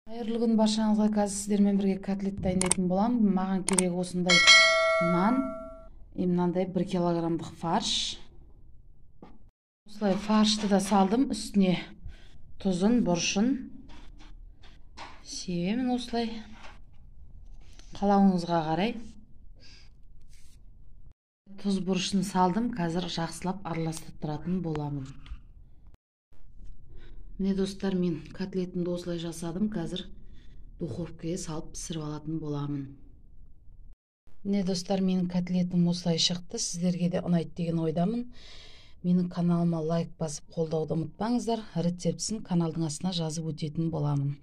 Хайырлы күн баршаңызға. Қазір сіздермен бірге котлет дайындайтын боламын. Маған керек осындай нан, мынандай 1 килограммдық фарш. Осылай фаршты да салдым, үстіне тұзын, бұрышын себемін осылай. Қалауыңызға қарай. Тұз бұрышын салдым, қазір жақсылап араластыратын боламын. Міне достар, мен котлетімді осылай жасадым, қазір духовкаға салып пісіріп алатын боламын. Міне достар, менің котлетім осылай шықты. Сіздерге де ұнайды деген ойдамын. Менің каналыма лайк басып қолдауды ұмытпаңыздар. Рецептісін каналдың астына жазып өтетін боламын.